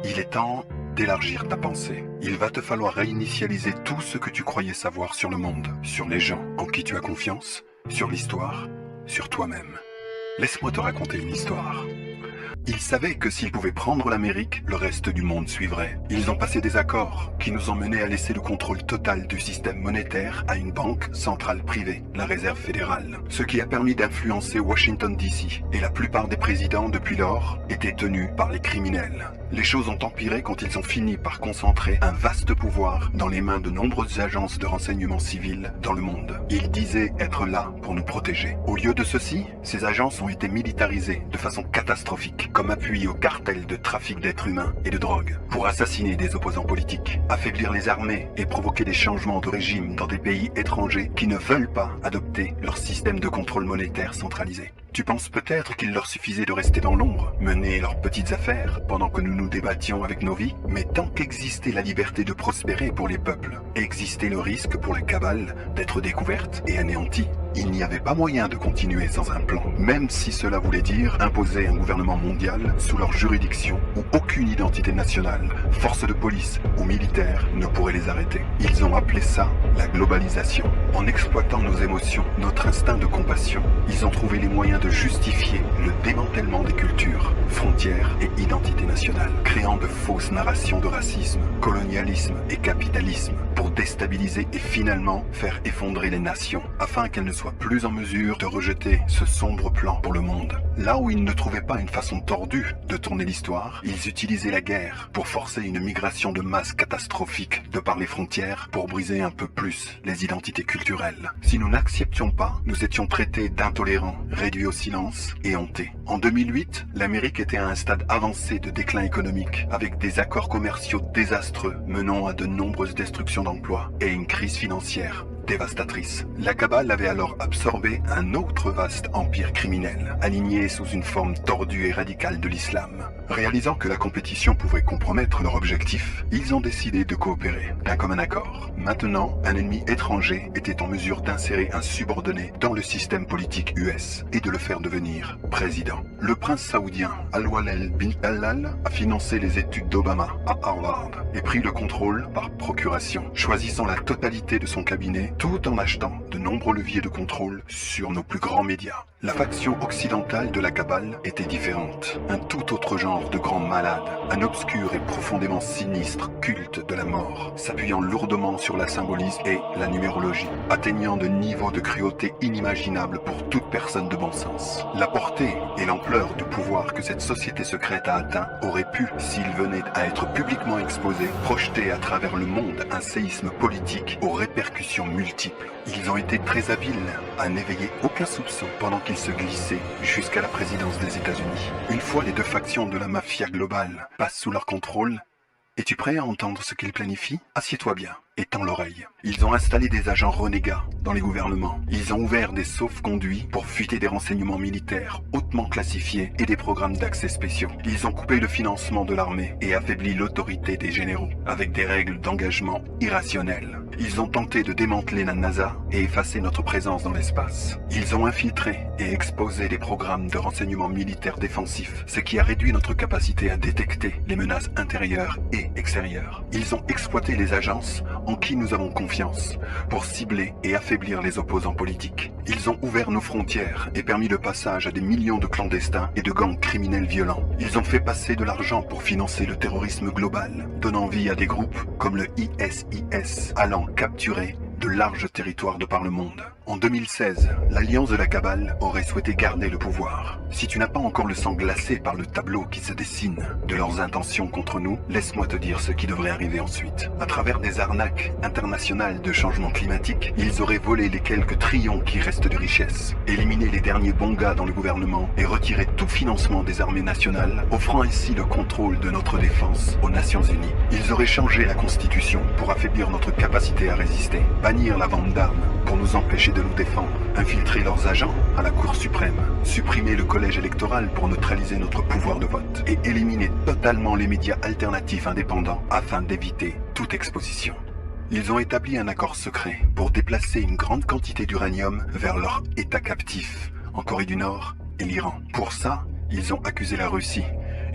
Il est temps d'élargir ta pensée. Il va te falloir réinitialiser tout ce que tu croyais savoir sur le monde, sur les gens en qui tu as confiance, sur l'histoire, sur toi-même. Laisse-moi te raconter une histoire. Ils savaient que s'ils pouvaient prendre l'Amérique, le reste du monde suivrait. Ils ont passé des accords qui nous ont menés à laisser le contrôle total du système monétaire à une banque centrale privée, la Réserve fédérale. Ce qui a permis d'influencer Washington DC. Et la plupart des présidents depuis lors étaient tenus par les criminels. Les choses ont empiré quand ils ont fini par concentrer un vaste pouvoir dans les mains de nombreuses agences de renseignement civil dans le monde. Ils disaient être là pour nous protéger. Au lieu de ceci, ces agences ont été militarisées de façon catastrophique, comme appui au cartel de trafic d'êtres humains et de drogue, pour assassiner des opposants politiques, affaiblir les armées et provoquer des changements de régime dans des pays étrangers qui ne veulent pas adopter leur système de contrôle monétaire centralisé. Tu penses peut-être qu'il leur suffisait de rester dans l'ombre, mener leurs petites affaires, pendant que nous nous débattions avec nos vies? Mais tant qu'existait la liberté de prospérer pour les peuples, existait le risque pour la cabale d'être découverte et anéantie. Il n'y avait pas moyen de continuer sans un plan, même si cela voulait dire imposer un gouvernement mondial sous leur juridiction où aucune identité nationale, force de police ou militaire ne pourrait les arrêter. Ils ont appelé ça la globalisation. En exploitant nos émotions, notre instinct de compassion, ils ont trouvé les moyens de justifier le démantèlement des cultures, frontières et identités nationales, créant de fausses narrations de racisme, colonialisme et capitalisme pour déstabiliser et finalement faire effondrer les nations, afin qu'elles ne soient plus en mesure de rejeter ce sombre plan pour le monde. Là où ils ne trouvaient pas une façon tordue de tourner l'histoire, ils utilisaient la guerre pour forcer une migration de masse catastrophique de par les frontières pour briser un peu plus les identités culturelles. Si nous n'acceptions pas, nous étions traités d'intolérants, réduits au silence et hontés. En 2008, l'Amérique était à un stade avancé de déclin économique, avec des accords commerciaux désastreux menant à de nombreuses destructions d'emplois et une crise financière dévastatrice. La cabale avait alors absorbé un autre vaste empire criminel, aligné sous une forme tordue et radicale de l'islam. Réalisant que la compétition pouvait compromettre leur objectif, ils ont décidé de coopérer, d'un commun accord. Maintenant, un ennemi étranger était en mesure d'insérer un subordonné dans le système politique US et de le faire devenir président. Le prince saoudien Al-Waled bin Talal a financé les études d'Obama à Harvard et pris le contrôle par procuration, choisissant la totalité de son cabinet tout en achetant de nombreux leviers de contrôle sur nos plus grands médias. La faction occidentale de la cabale était différente. Un tout autre genre de grand malade, un obscur et profondément sinistre culte de la mort, s'appuyant lourdement sur la symbolisme et la numérologie, atteignant de niveaux de cruauté inimaginables pour toute personne de bon sens. La portée et l'ampleur du pouvoir que cette société secrète a atteint aurait pu, s'il venait à être publiquement exposé, projeter à travers le monde un séisme politique aux répercussions multiples. Ils ont été très habiles à n'éveiller aucun soupçon pendant qu'ils se glissaient jusqu'à la présidence des États-Unis. Une fois les deux factions de la mafia globale passent sous leur contrôle, es-tu prêt à entendre ce qu'ils planifient? Assieds-toi bien et tends l'oreille. Ils ont installé des agents renégats dans les gouvernements. Ils ont ouvert des sauf-conduits pour fuiter des renseignements militaires hautement classifiés et des programmes d'accès spéciaux. Ils ont coupé le financement de l'armée et affaibli l'autorité des généraux avec des règles d'engagement irrationnelles. Ils ont tenté de démanteler la NASA et effacer notre présence dans l'espace. Ils ont infiltré et exposé des programmes de renseignement militaire défensifs, ce qui a réduit notre capacité à détecter les menaces intérieures et extérieures. Ils ont exploité les agences en qui nous avons confiance pour cibler et affaiblir les opposants politiques. Ils ont ouvert nos frontières et permis le passage à des millions de clandestins et de gangs criminels violents. Ils ont fait passer de l'argent pour financer le terrorisme global, donnant vie à des groupes comme le ISIS, allant capturer de larges territoires de par le monde. En 2016, l'Alliance de la Cabale aurait souhaité garder le pouvoir. Si tu n'as pas encore le sang glacé par le tableau qui se dessine de leurs intentions contre nous, laisse-moi te dire ce qui devrait arriver ensuite. À travers des arnaques internationales de changement climatique, ils auraient volé les quelques trillions qui restent de richesse, éliminé les derniers bons gars dans le gouvernement et retiré tout financement des armées nationales, offrant ainsi le contrôle de notre défense aux Nations Unies. Ils auraient changé la Constitution pour affaiblir notre capacité à résister, bannir la vente d'armes pour nous empêcher de nous défendre, infiltrer leurs agents à la Cour suprême, supprimer le collège électoral pour neutraliser notre pouvoir de vote et éliminer totalement les médias alternatifs indépendants afin d'éviter toute exposition. Ils ont établi un accord secret pour déplacer une grande quantité d'uranium vers leur état captif, en Corée du Nord et l'Iran. Pour ça, ils ont accusé la Russie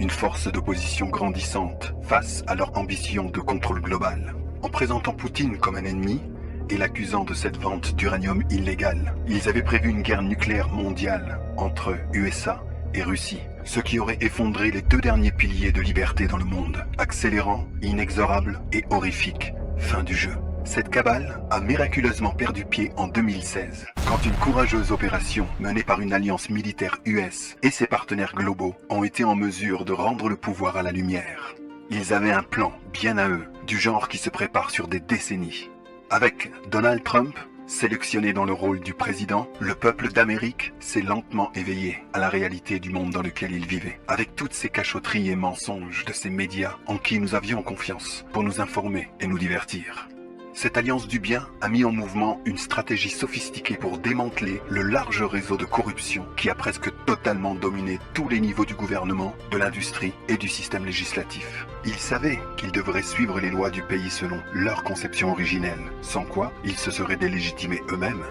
une force d'opposition grandissante face à leur ambition de contrôle global. En présentant Poutine comme un ennemi et l'accusant de cette vente d'uranium illégale, ils avaient prévu une guerre nucléaire mondiale entre USA et Russie, ce qui aurait effondré les deux derniers piliers de liberté dans le monde, accélérant, inexorable et horrifique fin du jeu. Cette cabale a miraculeusement perdu pied en 2016, quand une courageuse opération menée par une alliance militaire US et ses partenaires globaux ont été en mesure de rendre le pouvoir à la lumière. Ils avaient un plan bien à eux, du genre qui se prépare sur des décennies. Avec Donald Trump sélectionné dans le rôle du président, le peuple d'Amérique s'est lentement éveillé à la réalité du monde dans lequel il vivait, avec toutes ces cachotteries et mensonges de ces médias en qui nous avions confiance pour nous informer et nous divertir. Cette alliance du bien a mis en mouvement une stratégie sophistiquée pour démanteler le large réseau de corruption qui a presque totalement dominé tous les niveaux du gouvernement, de l'industrie et du système législatif. Ils savaient qu'ils devraient suivre les lois du pays selon leur conception originelle, sans quoi ils se seraient délégitimés eux-mêmes.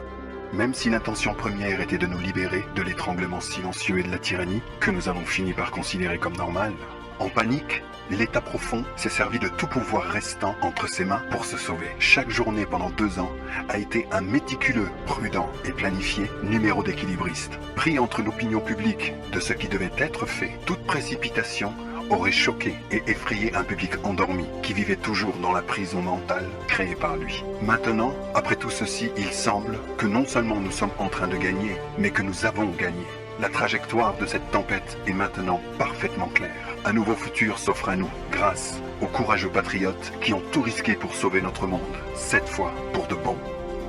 Même si l'intention première était de nous libérer de l'étranglement silencieux et de la tyrannie que nous avons fini par considérer comme normal. En panique, l'État profond s'est servi de tout pouvoir restant entre ses mains pour se sauver. Chaque journée pendant 2 ans a été un méticuleux, prudent et planifié numéro d'équilibriste. Pris entre l'opinion publique de ce qui devait être fait, toute précipitation aurait choqué et effrayé un public endormi qui vivait toujours dans la prison mentale créée par lui. Maintenant, après tout ceci, il semble que non seulement nous sommes en train de gagner, mais que nous avons gagné. La trajectoire de cette tempête est maintenant parfaitement claire. Un nouveau futur s'offre à nous, grâce aux courageux patriotes qui ont tout risqué pour sauver notre monde, cette fois pour de bon.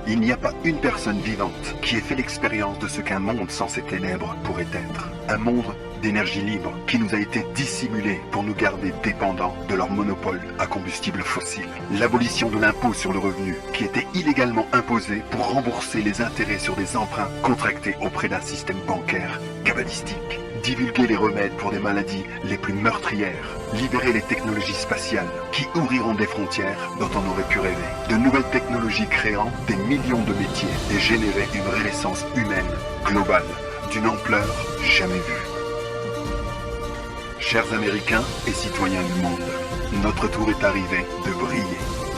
Il n'y a pas une personne vivante qui ait fait l'expérience de ce qu'un monde sans ces ténèbres pourrait être. Un monde d'énergie libre qui nous a été dissimulé pour nous garder dépendants de leur monopole à combustible fossile. L'abolition de l'impôt sur le revenu qui était illégalement imposé pour rembourser les intérêts sur des emprunts contractés auprès d'un système bancaire cabalistique. Divulguer les remèdes pour des maladies les plus meurtrières, libérer les technologies spatiales qui ouvriront des frontières dont on aurait pu rêver, de nouvelles technologies créant des millions de métiers et générer une renaissance humaine globale d'une ampleur jamais vue. Chers Américains et citoyens du monde, notre tour est arrivé de briller.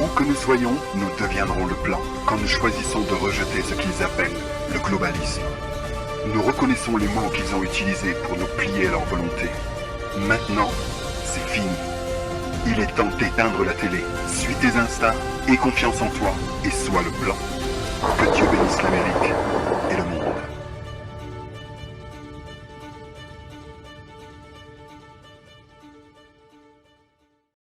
Où que nous soyons, nous deviendrons le plan quand nous choisissons de rejeter ce qu'ils appellent le globalisme. Nous reconnaissons les mots qu'ils ont utilisés pour nous plier à leur volonté. Maintenant, c'est fini. Il est temps d'éteindre la télé. Suis tes instincts, aie confiance en toi et sois le plan. Que Dieu bénisse l'Amérique.